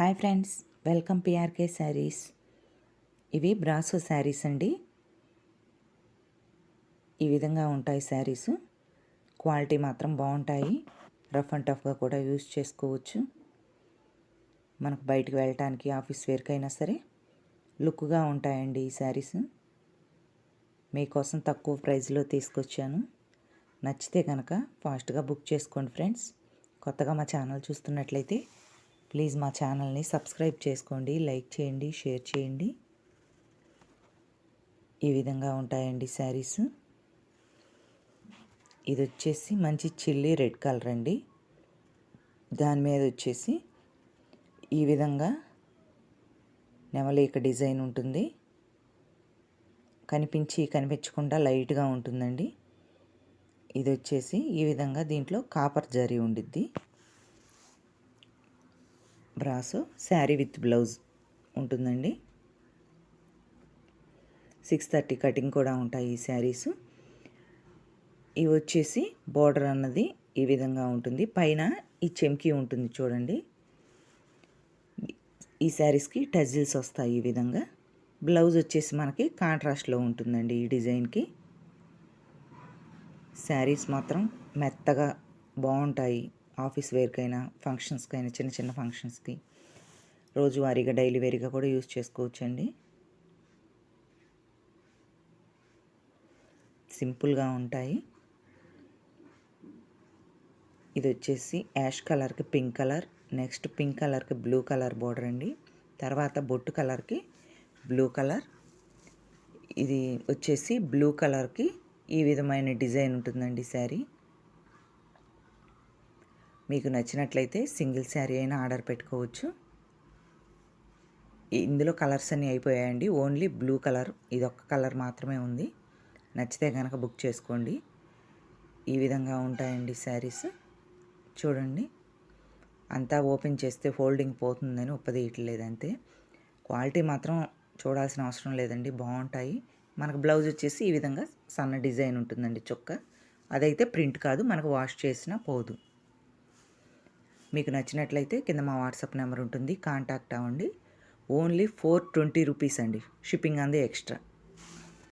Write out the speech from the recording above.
Hi friends, welcome PRK saris. ఇవి brasso saris అండి. ఈ విధంగా ఉంటాయి శారీస్. క్వాలిటీ మాత్రం బాగుంటాయి. రఫ్ అండ్ టఫ్గా కూడా యూజ్ చేసుకోవచ్చు. మనకు బయటికి వెళ్ళటానికి ఆఫీస్ వేర్కైనా సరే లుక్గా ఉంటాయండి ఈ శారీస్. మీకోసం తక్కువ ప్రైస్లో తీసుకొచ్చాను. నచ్చితే కనుక ఫాస్ట్గా బుక్ చేసుకోండి ఫ్రెండ్స్. కొత్తగా మా ఛానల్ చూస్తున్నట్లయితే ప్లీజ్ మా ఛానల్ని సబ్స్క్రైబ్ చేసుకోండి, లైక్ చేయండి, షేర్ చేయండి. ఈ విధంగా ఉంటాయండి శారీస్. ఇది వచ్చేసి మంచి చిల్లీ రెడ్ కలర్ అండి. దాని మీద వచ్చేసి ఈ విధంగా నెమలిక డిజైన్ ఉంటుంది. కనిపించకుండా లైట్గా ఉంటుందండి. ఇది వచ్చేసి ఈ విధంగా దీంట్లో కాపర్ జరీ ఉండిద్ది. బ్రాసో శారీ విత్ బ్లౌజ్ ఉంటుందండి. 630 కటింగ్ కూడా ఉంటాయి ఈ శారీస్. ఇవి వచ్చేసి బోర్డర్ అన్నది ఈ విధంగా ఉంటుంది. పైన ఈ చెమ్కీ ఉంటుంది చూడండి. ఈ శారీస్కి టజిల్స్ వస్తాయి ఈ విధంగా. బ్లౌజ్ వచ్చేసి మనకి కాంట్రాస్ట్లో ఉంటుందండి ఈ డిజైన్కి. శారీస్ మాత్రం మెత్తగా బాగుంటాయి. ఆఫీస్ వేర్కైనా, ఫంక్షన్స్కైనా, చిన్న చిన్న ఫంక్షన్స్కి, రోజువారీగా డైలీ వేర్గా కూడా యూజ్ చేసుకోవచ్చండి. సింపుల్గా ఉంటాయి. ఇది వచ్చేసి యాష్ కలర్కి పింక్ కలర్, నెక్స్ట్ పింక్ కలర్కి బ్లూ కలర్ బోర్డర్ అండి. తర్వాత బొట్టు కలర్కి బ్లూ కలర్. ఇది వచ్చేసి బ్లూ కలర్కి ఈ విధమైన డిజైన్ ఉంటుందండి శారీ. మీకు నచ్చినట్లయితే సింగిల్ శారీ అయినా ఆర్డర్ పెట్టుకోవచ్చు. ఇందులో కలర్స్ అన్నీ అయిపోయాయండి. ఓన్లీ బ్లూ కలర్, ఇది ఒక్క కలర్ మాత్రమే ఉంది. నచ్చితే కనుక బుక్ చేసుకోండి. ఈ విధంగా ఉంటాయండి శారీస్. చూడండి, అంతా ఓపెన్ చేస్తే ఫోల్డింగ్ పోతుందని ఉప్పదీయట్లేదు అంతే. క్వాలిటీ మాత్రం చూడాల్సిన అవసరం లేదండి, బాగుంటాయి. మనకు బ్లౌజ్ వచ్చేసి ఈ విధంగా సన్న డిజైన్ ఉంటుందండి చొక్క. అదైతే ప్రింట్ కాదు, మనకు వాష్ చేసినా పోదు. మీకు నచ్చినట్లయితే కింద మా వాట్సాప్ నెంబర్ ఉంటుంది, కాంటాక్ట్ అవ్వండి. ఓన్లీ 420 రూపీస్ అండి, షిప్పింగ్ అంది ఎక్స్ట్రా.